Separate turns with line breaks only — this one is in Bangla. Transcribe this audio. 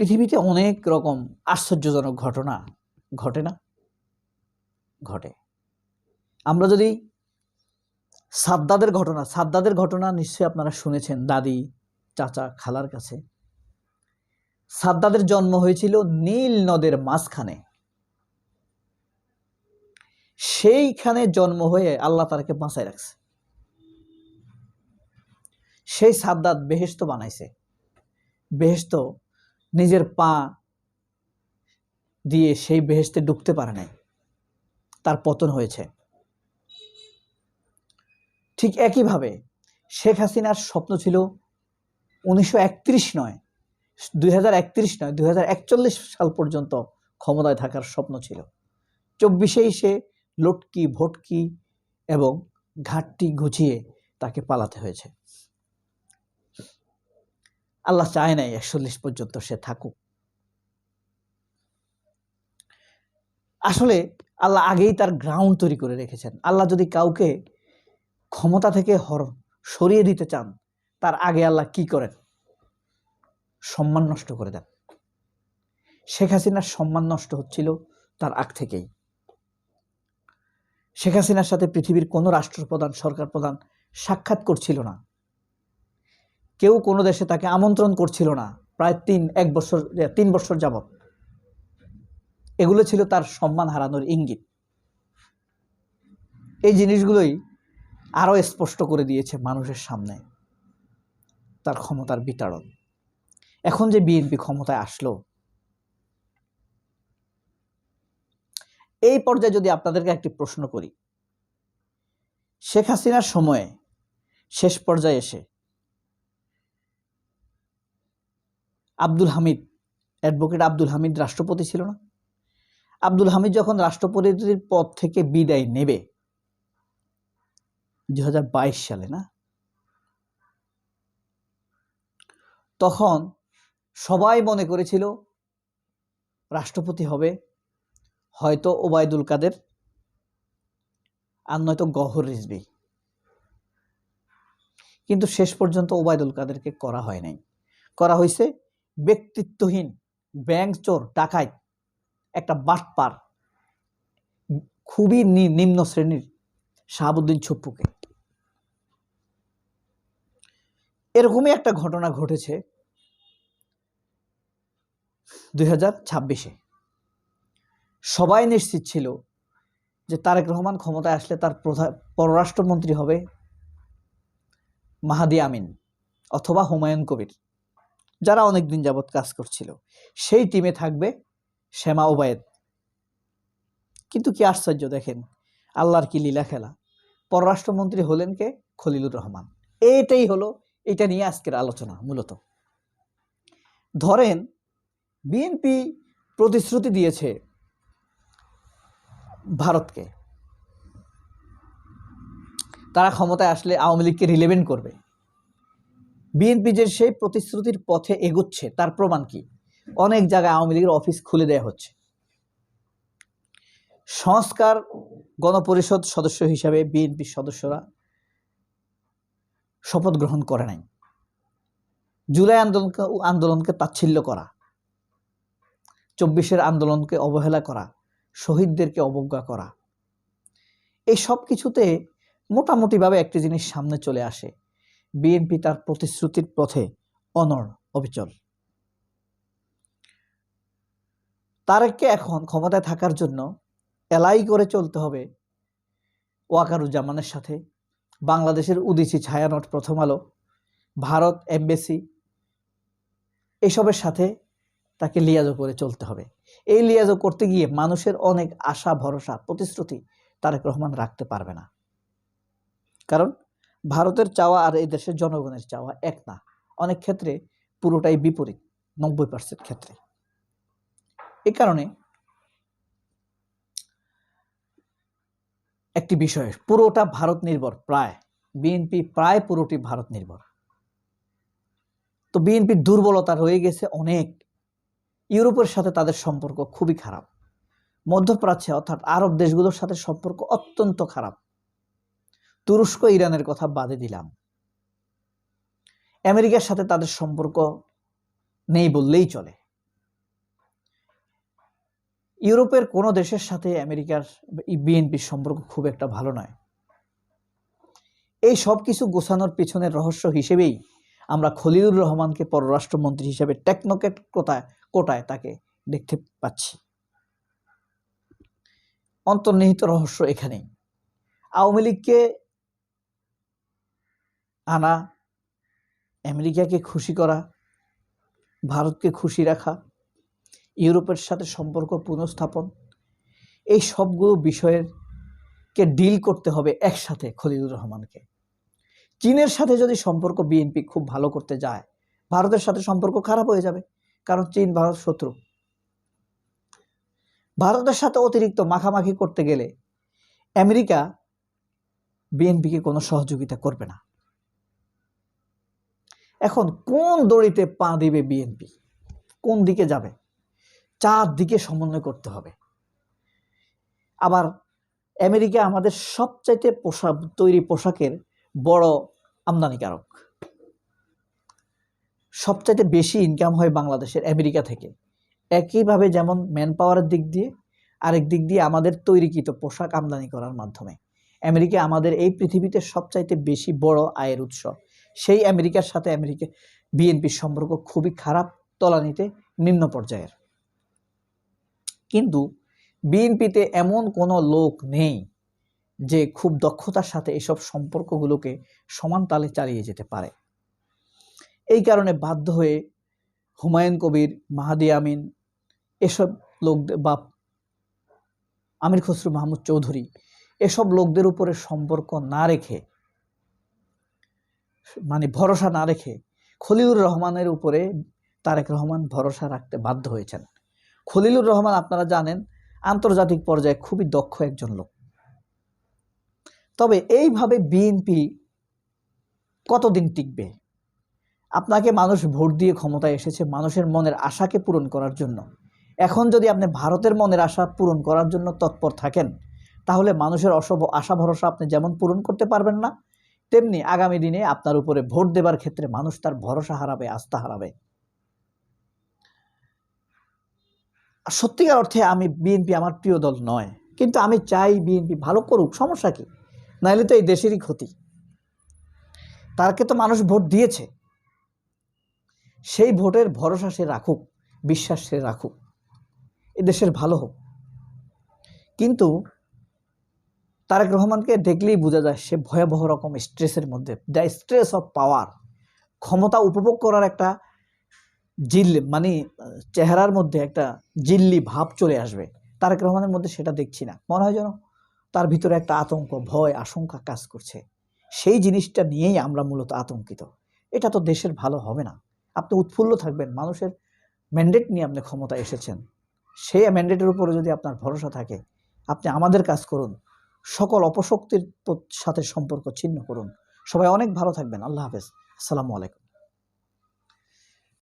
পৃথিবীতে অনেক রকম আশ্চর্যজনক ঘটনা ঘটে না? ঘটে। আমরা যদি সাদ্দাতের ঘটনা নিশ্চয়ই আপনারা শুনেছেন দাদি, চাচা, খালার কাছে। সাদ্দাতের জন্ম হয়েছিল নীল নদের মাঝখানে। সেইখানে জন্ম হয়ে আল্লাহ তাকে বাঁচায় রাখছে। সেই সাদ্দাত বেহেশত বানাইছে। বেহেশত নিজের পা দিয়ে সেই বেহেশতে ঢুকতে পারে নাই, তার পতন হয়েছে। ঠিক একইভাবে শেখ হাসিনার স্বপ্ন ছিল 1931 নয় 2041 সাল পর্যন্ত ক্ষমতায় থাকার স্বপ্ন ছিল। 24-এই সে লটকি ভটকি এবং ঘাটতি ঘুচিয়ে তাকে পালাতে হয়েছে। আল্লাহ চায় নাই 41 পর্যন্ত সে থাকুক। আসলে আল্লাহ আগেই তার গ্রাউন্ড তৈরি করে রেখেছেন। আল্লাহ যদি কাউকে ক্ষমতা থেকে সরিয়ে দিতে চান, তার আগে আল্লাহ কি করেন? সম্মান নষ্ট করে দেন। শেখ হাসিনার সম্মান নষ্ট হচ্ছিল তার আগ থেকেই। শেখ হাসিনার সাথে পৃথিবীর কোনো রাষ্ট্রপ্রধান, সরকার প্রধান সাক্ষাৎ করছিল না। কেউ কোনো দেশে তাকে আমন্ত্রণ করছিল না প্রায় 3 বছর যাবত। এগুলো ছিল তার সম্মান হারানোর ইঙ্গিত। এই জিনিসগুলোই আরো স্পষ্ট করে দিয়েছে মানুষের সামনে তার ক্ষমতার বিতাড়ন। এখন যে বিএনপি ক্ষমতায় আসলো, এই পর্যায়ে যদি আপনাদেরকে একটি প্রশ্ন করি, শেখ হাসিনার সময়ে শেষ পর্যায়ে এসে অ্যাডভোকেট আব্দুল হামিদ রাষ্ট্রপতি ছিল না? আব্দুল হামিদ যখন রাষ্ট্রপতির পদ থেকে বিদায় নেবে 2022 সালে না, তখন সবাই মনে করেছিল রাষ্ট্রপতি হবে হয়তো ওবায়দুল কাদের আর নয়তো গওহর রিজভী। কিন্তু শেষ পর্যন্ত ওবায়দুল কাদেরকে করা হয় নাই। করা হয়েছে ব্যক্তিত্বহীন ব্যাংক চোর, ডাকাত, একটা বাটপার, খুবই নিম্ন শ্রেণীর শাহাবুদ্দিন ছুপ্পুকে। এরকমই একটা ঘটনা ঘটেছে 2026-এ। সবাই নিশ্চিত ছিল যে তারেক রহমান ক্ষমতায় আসলে তার পররাষ্ট্রমন্ত্রী হবে মাহাদি আমিন অথবা হুমায়ুন কবির, যারা অনেকদিন যাবৎ কাজ করছিল। সেই টিমে থাকবে শ্যামা ওবায়েদ। কিন্তু কি আশ্চর্য দেখেন, আল্লাহর কি লীলা খেলা। পররাষ্ট্রমন্ত্রী হলেন কে? খলিলুর রহমান। এটা নিয়ে আজকের আলোচনা। মূলত ধরেন বিএনপি প্রতিশ্রুতি দিয়েছে ভারতকে, তারা ক্ষমতায় আসলে আওয়ামী লীগকে রিলেভেন্ট করবে। বিএনপি যে সেই প্রতিশ্রুতির পথে এগুচ্ছে তার প্রমাণ কি? অনেক জায়গায় আওয়ামী লীগের অফিস খুলে দেওয়া হচ্ছে। সংস্কার গণপরিষদ সদস্য হিসাবে বিএনপির সদস্যরা শপথ গ্রহণ করে নাই। জুলাই আন্দোলনকে তাচ্ছিল্য করা, 24-এর আন্দোলনকে অবহেলা করা, শহীদদেরকে অবজ্ঞা করা, এই সব কিছুতে মোটামুটিভাবে একটি জিনিস সামনে চলে আসে, বিএনপি তার প্রতিশ্রুতির পথে অনড় অবিচল। তারেককে এখন ক্ষমতায় থাকার জন্য এলাই করে চলতে হবে ওয়াকারুজ্জামানের সাথে, বাংলাদেশের উদীচী ছায়ানট প্রথম আলো, ভারত এমবেসি, এসবের সাথে তাকে লিয়াজো করে চলতে হবে। এই লিয়াজো করতে গিয়ে মানুষের অনেক আশা, ভরসা, প্রতিশ্রুতি তারেক রহমান রাখতে পারবে না। কারণ ভারতের চাওয়া আর এই দেশের জনগণের চাওয়া এক না। অনেক ক্ষেত্রে পুরোটাই বিপরীত, 90% ক্ষেত্রে। এই কারণে একটি বিষয়, পুরোটা ভারত নির্ভর, বিএনপি প্রায় পুরোটি ভারত নির্ভর। তো বিএনপির দুর্বলতা রয়ে গেছে অনেক। ইউরোপের সাথে তাদের সম্পর্ক খুবই খারাপ। মধ্যপ্রাচ্যে অর্থাৎ আরব দেশগুলোর সাথে সম্পর্ক অত্যন্ত খারাপ। তুরস্ক, ইরানের কথা বাদে দিলাম। আমেরিকার সাথে তাদের সম্পর্ক নেই বললেই চলে। ইউরোপের কোনো দেশের সাথে আমেরিকার বিএনপির সম্পর্ক খুব একটা ভালো নয়। এই সব কিছু গোছানোর পিছনের রহস্য হিসেবেই আমরা খলিলুর রহমানকে পররাষ্ট্রমন্ত্রী হিসেবে টেকনোক্র্যাট কোটায় তাকে দেখতে পাচ্ছি। অন্তর্নিহিত রহস্য এখানেই। আওয়ামী লীগকে আনা, আমেরিকাকে খুশি করা, ভারতকে খুশি রাখা, ইউরোপের সাথে সম্পর্ক পুনঃস্থাপন, এই সবগুলো বিষয়েরকে ডিল করতে হবে একসাথে খলিলুর রহমানকে। চীনের সাথে যদি সম্পর্ক বিএনপি খুব ভালো করতে যায়, ভারতের সাথে সম্পর্ক খারাপ হয়ে যাবে, কারণ চীন ভারত শত্রু। ভারতের সাথে অতিরিক্ত মাখামাখি করতে গেলে আমেরিকা বিএনপিকে কোনো সহযোগিতা করবে না। এখন কোন দড়িতে পা দিবে বিএনপি, কোন দিকে যাবে? চারদিকে সমন্বয় করতে হবে। আবার আমেরিকা আমাদের সবচাইতে তৈরি পোশাকের বড় আমদানিকারক। সবচাইতে বেশি ইনকাম হয় বাংলাদেশের আমেরিকা থেকে। একইভাবে যেমন ম্যান পাওয়ারের দিক দিয়ে, আরেক দিক দিয়ে আমাদের তৈরিকৃত পোশাক আমদানি করার মাধ্যমে আমেরিকা আমাদের এই পৃথিবীতে সবচাইতে বেশি বড় আয়ের উৎস। সেই আমেরিকার সাথে বিএনপির সম্পর্ক খুবই খারাপ, তলানিতে নিম্ন পর্যায়ের। কিন্তু বিএনপিতে এমন কোনো লোক নেই যে খুব দক্ষতার সাথে এসব সম্পর্কগুলোকে সমান তালে চালিয়ে যেতে পারে। এই কারণে বাধ্য হয়ে হুমায়ুন কবির, মাহাদি আমিন, এসব লোকদের বা আমির খসরু মাহমুদ চৌধুরী, এসব লোকদের উপরে সম্পর্ক না রেখে, মানে ভরসা না রেখে খলিলুর রহমানের উপরে তারেক রহমান ভরসা রাখতে বাধ্য হয়েছেন। খলিলুর রহমান আপনারা জানেন আন্তর্জাতিক পর্যায়ে খুবই দক্ষ একজন লোক। তবে এইভাবে বিএনপি কতদিন টিকবে? আপনাকে মানুষ ভোট দিয়ে ক্ষমতায় এসেছে মানুষের মনের আশাকে পূরণ করার জন্য। এখন যদি আপনি ভারতের মনের আশা পূরণ করার জন্য তৎপর থাকেন, তাহলে মানুষের আশা ভরসা আপনি যেমন পূরণ করতে পারবেন না, তেমনি আগামী দিনে আপনার উপরে ভোট দেবার ক্ষেত্রে মানুষ তার ভরসা হারাবে, আস্থা হারাবে। সত্যিকার অর্থে আমি বিএনপি আমার প্রিয় দল নয়, কিন্তু আমি চাই বিএনপি ভালো করুক, সমস্যা কি? নাইলে তো এই দেশেরই ক্ষতি। তাকে তো মানুষ ভোট দিয়েছে, সেই ভোটের ভরসা সে রাখুক, বিশ্বাস সে রাখুক, এ দেশের ভালো হোক। কিন্তু তারেক রহমানকে দেখলেই বোঝা যায় সে ভয়াবহ রকম স্ট্রেসের মধ্যে, দ্য স্ট্রেস অফ পাওয়ার। ক্ষমতা উপভোগ করার একটা মানে চেহারার মধ্যে একটা জিল্লি ভাব চলে আসবে। তারেক রহমানের মধ্যে সেটা দেখছি না। মনে হয় যেন তার ভিতরে একটা আতঙ্ক, ভয়, আশঙ্কা কাজ করছে। সেই জিনিসটা নিয়েই আমরা মূলত আতঙ্কিত। এটা তো দেশের ভালো হবে না। আপনি উৎফুল্ল থাকবেন, মানুষের ম্যান্ডেট নিয়ে আপনি ক্ষমতায় এসেছেন, সেই ম্যান্ডেটের উপরে যদি আপনার ভরসা থাকে, আপনি আমাদের কাজ করুন, সকল অপশক্তির সাথে সম্পর্ক ছিন্ন করুন। সবাই অনেক ভালো থাকবেন। আল্লাহ হাফেজ। আসসালামু আলাইকুম।